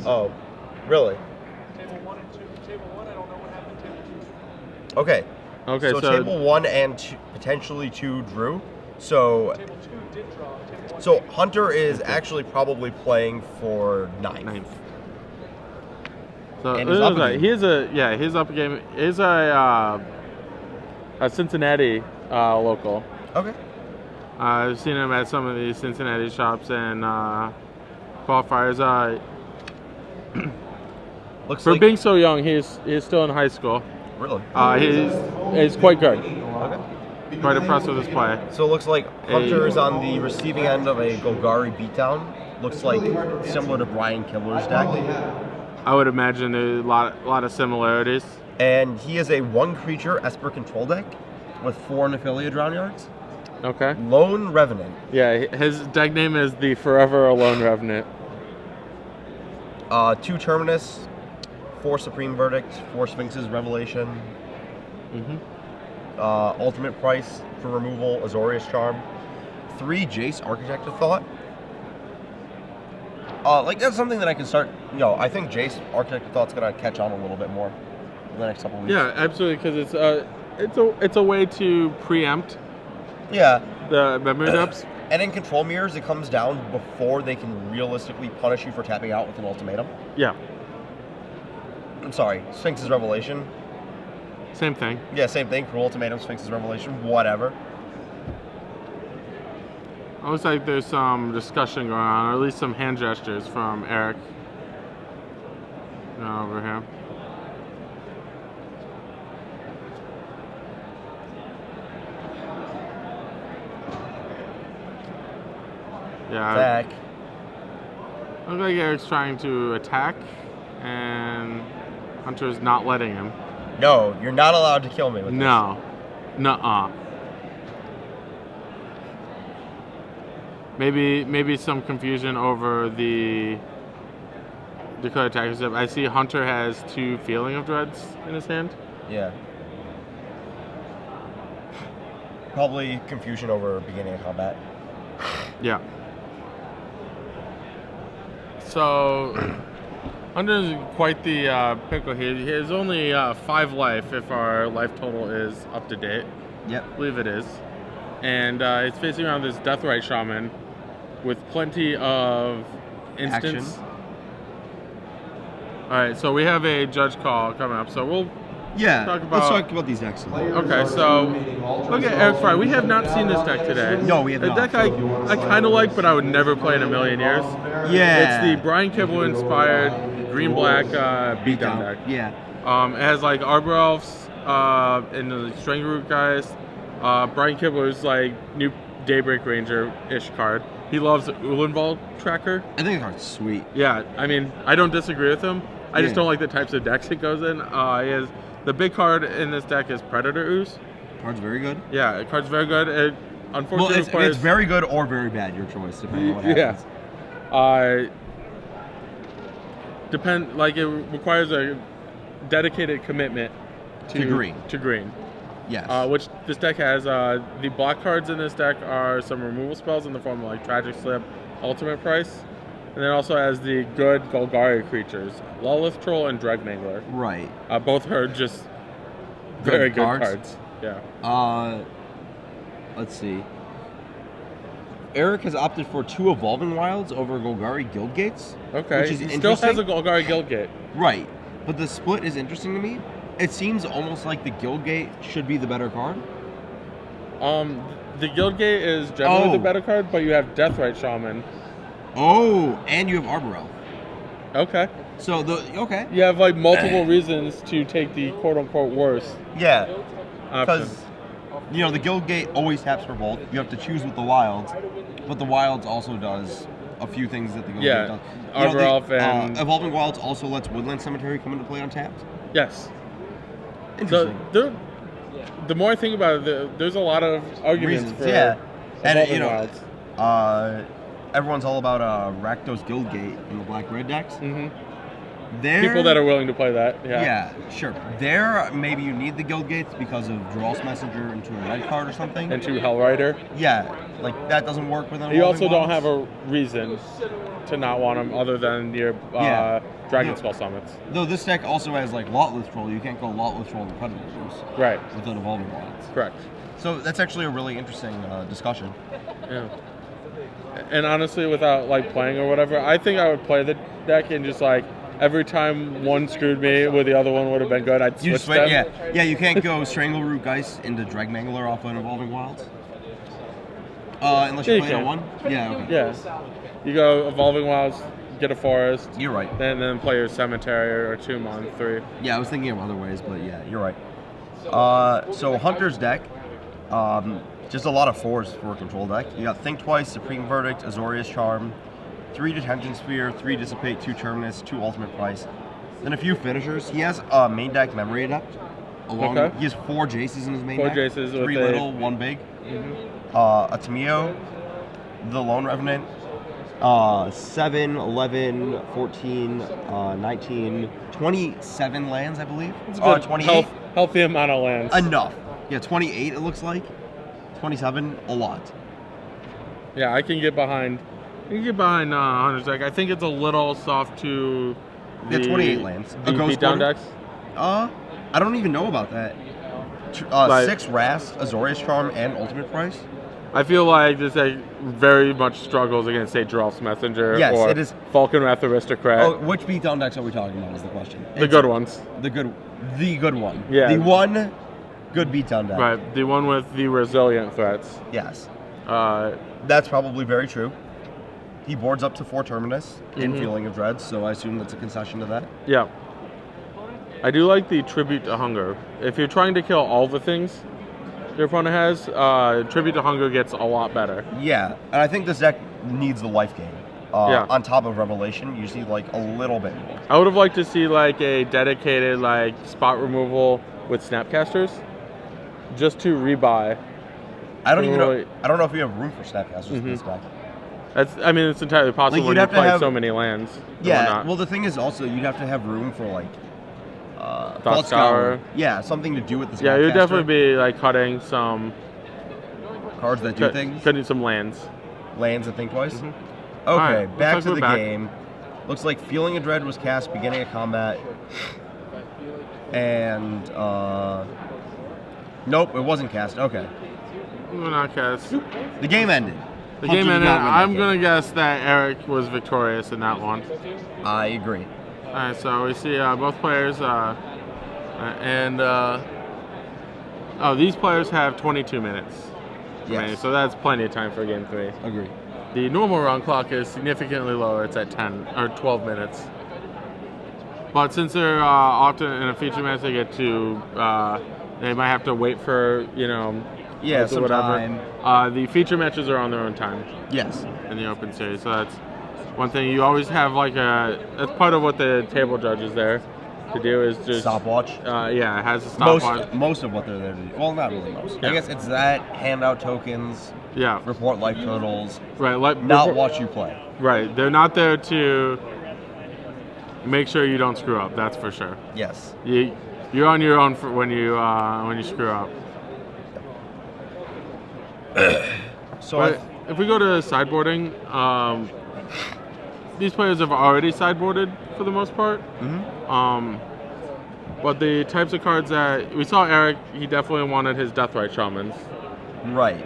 Oh, really? Table 1 and 2. Table 1, I don't know what happened. Table 2. Okay. Okay, So table 1 and potentially 2 drew. So Table 2 did draw. Table 1 so Hunter is actually probably playing for 9th. So And he's up again. he's up a game. He's a Cincinnati local. Okay. I've seen him at some of these Cincinnati shops and qualifiers. Looks For like being so young, he's still in high school. really. He's quite good. Okay. Quite impressed with his play. So it looks like Hunter is on the receiving end of a Golgari beatdown. Looks like similar to Brian Kibler's deck. I would imagine there's a lot of similarities. And he is a 1-creature Esper control deck with 4 unaffiliated Drown Yards. Okay. Lone Revenant. Yeah, his deck name is the Forever Alone Revenant. 2 Terminus, 4 Supreme Verdict, 4 Sphinx's Revelation. Ultimate price for removal, Azorius Charm. 3 Jace, Architect of Thought. That's something that I can start. I think Jace, Architect of Thought's gonna catch on a little bit more in the next couple weeks. Yeah, absolutely, because it's a way to preempt. Yeah. The memory depths. And in Control Mirrors, it comes down before they can realistically punish you for tapping out with an ultimatum. Yeah. I'm sorry, Sphinx's Revelation. Same thing. Yeah, same thing. Cruel Ultimatum, Sphinx's Revelation, whatever. Looks like there's some discussion going on, or at least some hand gestures from Eric. Over here. Yeah. Attack. Looks like Eric's trying to attack, and Hunter's not letting him. No, you're not allowed to kill me with this. No. Nuh-uh. Maybe some confusion over the Dakota attacker step. I see Hunter has 2 Feeling of Dreads in his hand. Yeah. Probably confusion over beginning of combat. Yeah. So, Hunter's quite the pickle here. He has only 5 life if our life total is up to date. Yep. I believe it is. And he's facing around this Deathrite Shaman with plenty of instants. Action. Alright, so we have a judge call coming up. So we'll Yeah, talk about, let's talk about these decks. Okay, so look at Eric Fry. We have not seen this deck today. No, we have a not. deck I kind of like, but I would never play in a million years. Yeah. It's the Brian Kibble inspired green-black beatdown deck. Yeah. It has like Arbor Elves and the Strangeroot guys. Brian Kibler's like new Daybreak Ranger-ish card. He loves Ulanval Tracker. I think the card's sweet. Yeah, I mean, I don't disagree with him. I just don't like the types of decks it goes in. The big card in this deck is Predator Ooze. Card's very good. Yeah, the card's very good. It unfortunately Well, it's very good or very bad, your choice, depending on what happens. It requires a dedicated commitment to green. Yes. Which this deck has. The black cards in this deck are some removal spells in the form of like Tragic Slip, Ultimate Price, and then also has the good Golgari creatures, Lolith Troll and Dreadmangler. Right. Both are just very good cards. Yeah. Let's see. Eric has opted for 2 Evolving Wilds over Golgari Guildgates. Okay. Which is he interesting. still has a Golgari Guildgate. Right. But the split is interesting to me. It seems almost like the Guildgate should be the better card. The Guildgate is generally the better card, but you have Deathrite Shaman. Oh, and you have Arbor Elf. Okay. So you have like multiple reasons to take the quote-unquote worse. Yeah. Option. Because the Guildgate always taps for both. You have to choose with the Wilds, but the Wilds also does a few things that the Guildgate does. Arbor Elf and Evolving Wilds also lets Woodland Cemetery come into play untapped. Yes. Interesting. The more I think about it, there's a lot of arguments for and Wilds. Everyone's all about Rakdos Guildgate in the black-red decks. Mm-hmm. There, people that are willing to play that. Yeah. Yeah, sure. There, maybe you need the guild gates because of Dross Messenger into a red card or something. And to Hellrider. Yeah, like that doesn't work with them. You also don't have a reason to not want them other than your Dragon Skull summits. Though this deck also has like Lotless Troll. You can't go Lotless Troll and Predators. Right. Without Evolving Wilds. Correct. So that's actually a really interesting discussion. Yeah. And honestly, without like playing or whatever, I think I would play the deck and just like every time one screwed me where the other one would have been good, I'd switch them. Yeah, you can't go Strangleroot Geist into Dragmangler off an Evolving Wilds. Unless you play a 1? Yeah, okay. Yeah. You go Evolving Wilds, get a forest. You're right. Then play your cemetery or 2 on 3. Yeah, I was thinking of other ways, but yeah, you're right. So Hunter's deck, just a lot of 4s for a control deck. You got Think Twice, Supreme Verdict, Azorius Charm, 3 Detention Sphere, 3 Dissipate, 2 Terminus, 2 Ultimate Price. Then a few finishers. He has a main deck Memory Adept. He has 4 Jaces in his main deck. 4 Jaces 3 little, 1 big. A Tameo, the Lone Revenant, 7, 11, 14, 19, 27 lands, I believe. It's a good 28. Healthy amount of lands. Enough. Yeah, 28 it looks like. 27, a lot. Yeah, I can get behind. Hunter's deck. I think it's a little soft to the 28 lands. The beatdown decks. I don't even know about that. 6 Rast, Azorius Charm, and Ultimate Price. I feel like this deck very much struggles against, say, Dross Messenger or it is. Falcon Wrath Aristocrat. Oh, which beatdown decks are we talking about is the question. The good ones. The good one. Yeah. The one good beatdown deck. Right, the one with the resilient threats. Yes. That's probably very true. He boards up to 4 Terminus in Feeling of Dread, so I assume that's a concession to that. Yeah. I do like the Tribute to Hunger. If you're trying to kill all the things your opponent has, Tribute to Hunger gets a lot better. Yeah, and I think this deck needs the life gain. On top of Revelation, you just need like a little bit more. I would have liked to see like a dedicated like spot removal with Snapcasters, just to rebuy. I don't know if we have room for Snapcasters in this deck. It's entirely possible when you play so many lands. Yeah, well the thing is also you'd have to have room for like Thought Scour. Yeah, something to do with this. Yeah, you'd definitely be like cutting some cards that do things. Cutting some lands. Lands that think twice. Okay, right, back to the game. Looks like Feeling of Dread was cast beginning of combat, and nope, it wasn't cast. Okay, we're not cast. The game ended. The game ended. I'm gonna guess that Eric was victorious in that one. I agree. All right, so we see both players, these players have 22 minutes. Yes. So that's plenty of time for game 3. Agree. The normal round clock is significantly lower. It's at 10 or 12 minutes. But since they're often in a feature match, they get to they might have to wait for some time. The feature matches are on their own time. Yes. In the open series, so that's one thing. You always have like that's part of what the table judge is there to do is just stopwatch. It has a stopwatch. Most of what they're there to do. Well, not really most. Yeah. I guess it's that, hand out tokens. Yeah. Report life totals. Right. Not watch you play. Right. They're not there to make sure you don't screw up. That's for sure. Yes. You're on your own for when you screw up. So if we go to sideboarding, these players have already sideboarded for the most part. But the types of cards that we saw, Eric, he definitely wanted his Deathrite Shamans. Right.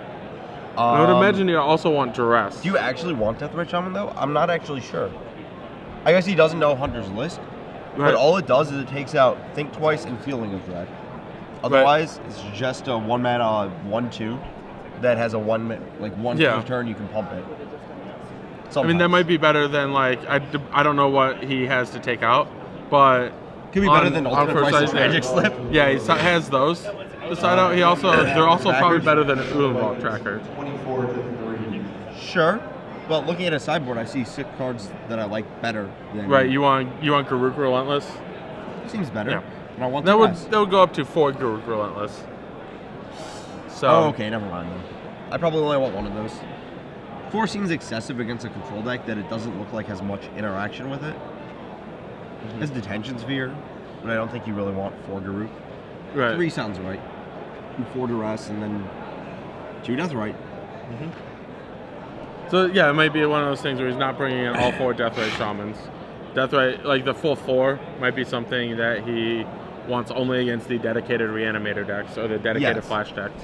I would imagine you also want Duress. Do you actually want Deathrite Shaman though? I'm not actually sure. I guess he doesn't know Hunter's list. Right. But all it does is it takes out Think Twice and Feeling of Dread. Otherwise, it's just a 1 mana 1/2 that has a one per turn you can pump it. Sometimes. I mean, that might be better than like I don't know what he has to take out, but could be better than Ultimate Price's Magic Slip. Yeah, he has those. The side out. They're also probably better than Ulamog Tracker. Sure. But looking at a sideboard, I see 6 cards that I like better than. Right, you want Garruk Relentless? Seems better. Yeah. And I want that would go up to 4 Garruk Relentless. So. Oh, okay, never mind then. I probably only want one of those. 4 seems excessive against a control deck that it doesn't look like has much interaction with it. His Detention Sphere, but I don't think you really want 4 Garuk. Right. 3 sounds right. And 4 Duress, and then 2 Deathrite. So yeah, it might be one of those things where he's not bringing in all 4 Deathrite Shamans. Deathrite, like the full 4, might be something that he wants only against the dedicated Reanimator decks or the dedicated Flash decks.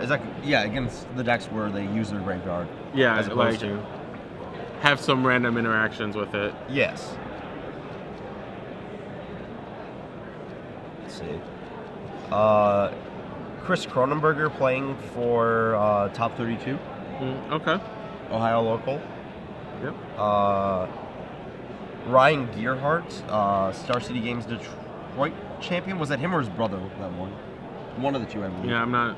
Is that against the decks where they use their graveyard? Yeah, as like opposed to have some random interactions with it. yes. Let's see. Chris Cronenberger playing for Top 32, Okay. Ohio local. Yep. Ryan Gearhart, Star City Games Detroit champion. Was that him or his brother that won? One of the two, I believe. Yeah, I'm not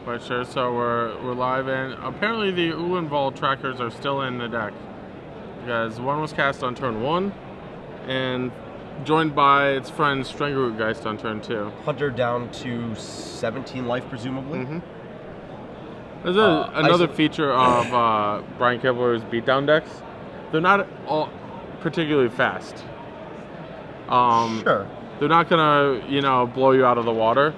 quite sure. So we're live, and apparently the Ulanval trackers are still in the deck because one was cast on turn 1 and joined by its friend Strangleroot on turn 2. Hunter down to 17 life, presumably. There's another feature of Brian Kibler's beatdown decks. They're not all particularly fast. Sure. They're not gonna, blow you out of the water.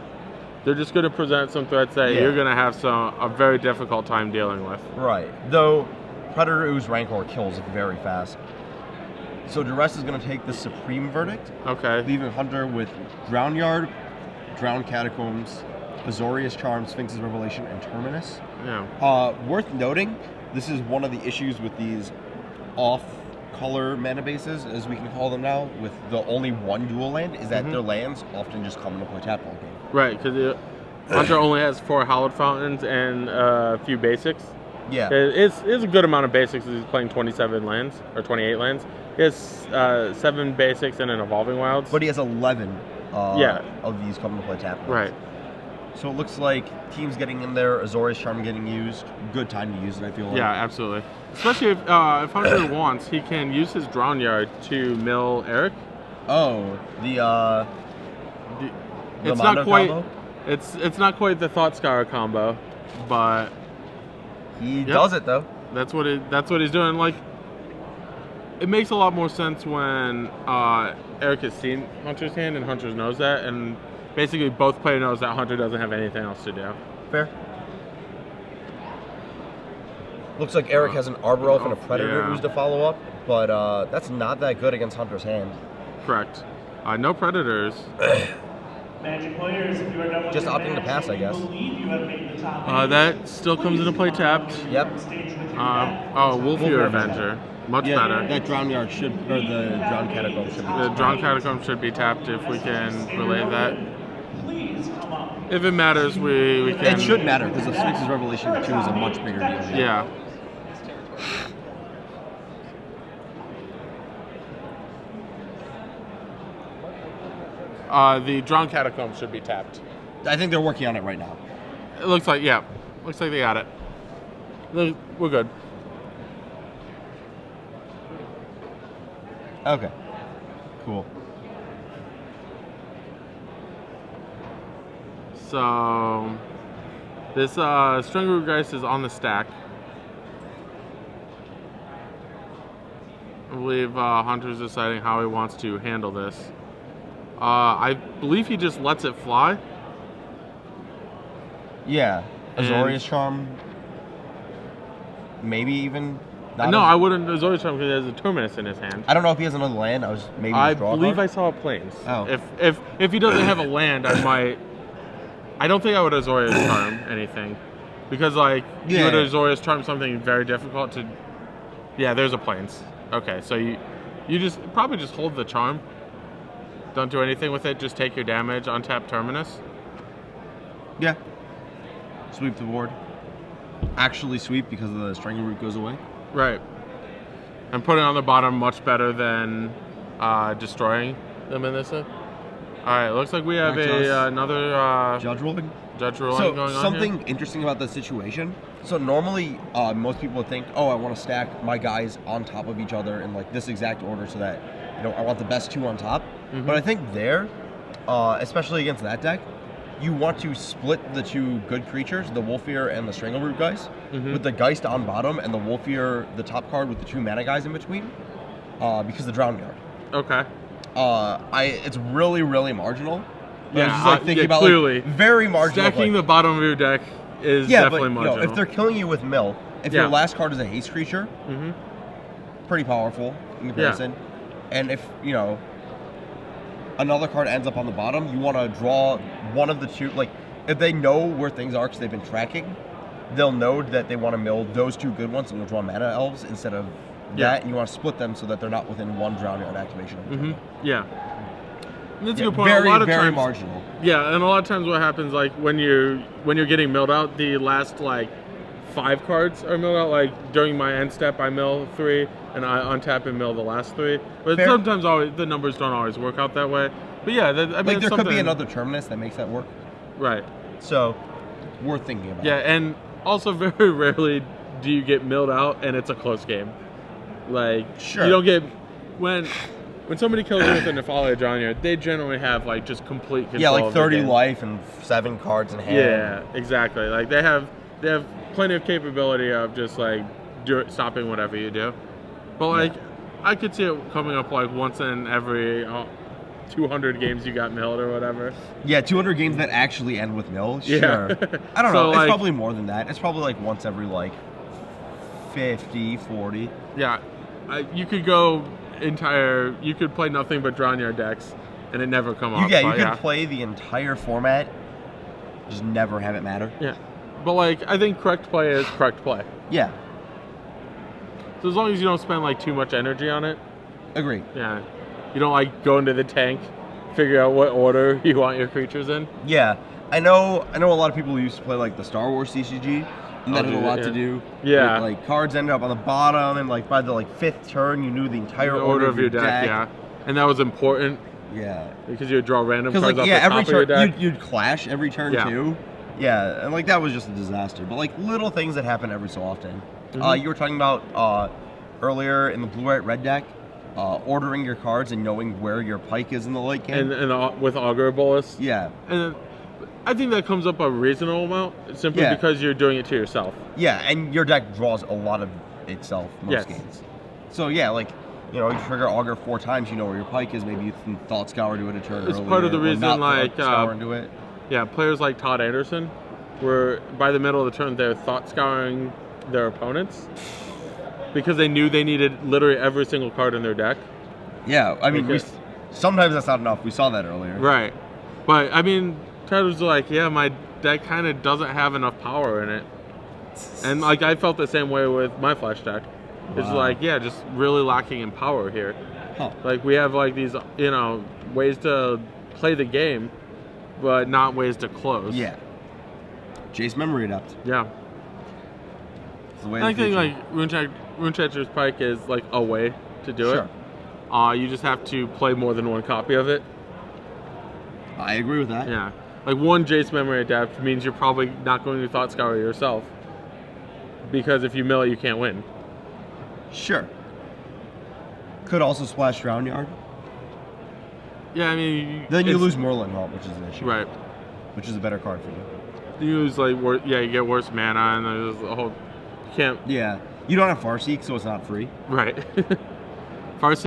They're just gonna present some threats that you're gonna have a very difficult time dealing with. Right. Though Predator Ooze Rancor kills very fast. So Duress is gonna take the Supreme Verdict. Okay. Leaving Hunter with Drown Yard, Drowned Catacombs, Azorius Charm, Sphinx's Revelation, and Terminus. Yeah. Worth noting, this is one of the issues with these off-color mana bases, as we can call them now, with the only one dual land, is that their lands often just come into play tap all game. Right, because Hunter only has 4 Hallowed Fountains and a few basics. Yeah. It's a good amount of basics. He's playing 27 lands, or 28 lands. He has 7 basics and an Evolving Wilds. But he has 11 of these come into play tap lands. Right. So it looks like teams getting in there, Azorius Charm getting used. Good time to use it, I feel like. Yeah, absolutely. Especially if Hunter wants, he can use his Drown Yard to mill Eric. Oh, the it's Mondo not quite. combo? It's not quite the Thought Scour combo, but he does it though. That's what he's doing. Like, it makes a lot more sense when Eric has seen Hunter's hand and Hunter knows that, and basically both players knows that Hunter doesn't have anything else to do. Fair. Looks like Eric has an Arbor Elf and a Predator Ooze to follow up, but that's not that good against Hunter's hand. Correct. No Predators. Magic players, if you are done with Just your opting to match, pass, I guess. believe you have made the top That still comes into play tapped. Yep. Wolfier Avenger. Much better. That Drown Yard should, or the Drown Catacomb should be. The Drown Catacomb should be tapped if we can relay that. Please come up. If it matters, we can. It should matter, because the Sphinx's Revelation 2 is a much bigger deal. Yeah. The Drown Catacomb should be tapped. I think they're working on it right now. It looks like, looks like they got it. We're good. Okay. Cool. So this Strangleroot Geist is on the stack. I believe Hunter's deciding how he wants to handle this. I believe he just lets it fly. Yeah. Azorius Charm. Maybe even. No, I wouldn't Azorius Charm because he has a Terminus in his hand. I don't know if he has another land. I was maybe. I believe I saw Plains. Oh. If he doesn't have a land, I might. I don't think I would Azorius Charm anything, because you would Azorius Charm something very difficult to. Yeah, there's a Plains. Okay, so you just probably just hold the charm. Don't do anything with it. Just take your damage. Untap Terminus. Yeah. Sweep the board. Actually sweep because the Strangleroot goes away. Right. And putting on the bottom much better than destroying them in this. All right. Looks like we have another judge ruling. Going on something here. Interesting about this situation. So normally, most people would think, "Oh, I want to stack my guys on top of each other in like this exact order, so that I want the best 2 on top." But I think especially against that deck, you want to split the 2 good creatures, the Wolfier and the Strangleroot guys, with the Geist on bottom and the Wolfier, the top card, with the 2 mana guys in between, because the Drown Yard. Okay. It's really, really marginal. But Yeah, I was just like thinking about clearly. like very marginal. Stacking like, the bottom of your deck is yeah, definitely but marginal. if they're killing you with mill, if Yeah. your last card is a haste creature, Mm-hmm. pretty powerful in comparison. And if another card ends up on the bottom, you want to draw one of the two. Like if they know where things are because they've been tracking, they'll know that they want to mill those two good ones, and you'll draw mana elves instead of that. And you want to split them so that they're not within one Drown Yard activation. Mm-hmm. Yeah. And that's a Yeah, good point. very, a lot of very times, marginal. Yeah, and a lot of times what happens like when you're getting milled out, the last like 5 cards are milled out. Like during my end step, I mill 3, and I untap and mill the last 3. But Fair. sometimes the numbers don't always work out that way. But yeah, I mean, Like there it's could be something- another terminus that makes that work. Right. So, worth thinking about. Yeah, and also very rarely do you get milled out and it's a close game. Like Sure. you don't get when somebody kills you with a Nephalia Drown Yard, they generally have like just complete control. Yeah, like of the 30 game. life and 7 cards in hand. Yeah, exactly. Like they have plenty of capability of just like stopping whatever you do. But like I could see it coming up like once in every 200 games you got milled or whatever. Yeah, 200 games that actually end with mill. Sure. Yeah. I don't So, know. like- It's probably more than that. It's probably like once every like 50, 40. Yeah, you could go you could play nothing but Drown Yard decks and it never come up. You but could play the entire format, just never have it matter. Yeah, but like I think correct play is correct play. Yeah, So as long as you don't spend like too much energy on it, agree. yeah, you don't like go into the tank, figure out what order you want your creatures in. Yeah, I know a lot of people used to play like the Star Wars CCG, and that Oh, had a dude, lot yeah. to do. Yeah. With, like cards ended up on the bottom, and like by the like 5th turn, you knew the entire The order of your deck, yeah, and that was important Yeah. because you would draw random Because cards like off yeah, the top every of your turn deck. you'd clash every turn Yeah. too. Yeah, and like that was just a disaster. But like little things that happen every so often. Mhm. You were talking about earlier in the blue-white-red deck, ordering your cards and knowing where your pike is in the late game. and with Augur Bolus. Yeah, And I think that comes up a reasonable amount simply Yeah. because you're doing it to yourself. yeah, and your deck draws a lot of itself most Yes. games. So yeah, like you trigger Augur 4 times, you know where your pike is. Maybe you can Thought Scour to it a turn It's earlier, part of the or reason, not like, Thought Scour into it. Yeah, players like Todd Anderson were by the middle of the turn they're thought scouring their opponents because they knew they needed literally every single card in their deck. Yeah, I mean, Because- sometimes that's not enough. We saw that earlier. Right. But I mean, Todd was like, yeah, my deck kind of doesn't have enough power in it. And like I felt the same way with my Flash deck. It's Wow. like, yeah, just really lacking in power here. Huh. Like we have like these, ways to play the game, but not ways to close. Yeah. Jace Memory Adept. Yeah. It's the way I of the think future. like Runecatcher's Pike is like a way to do Sure. it. You just have to play more than one copy of it. I agree with that. Yeah. Like one Jace Memory Adapt means you're probably not going to Thought Scour yourself. Because if you mill it, you can't win. Sure. Could also splash Drown Yard. Yeah, I mean... Then you it's- lose Merlin Halt, which is an issue. Right. Which is a better card for you. You lose like, you get worse mana and there's a whole... You can't... Yeah. You don't have Farseek, so it's not free. Right. Farseek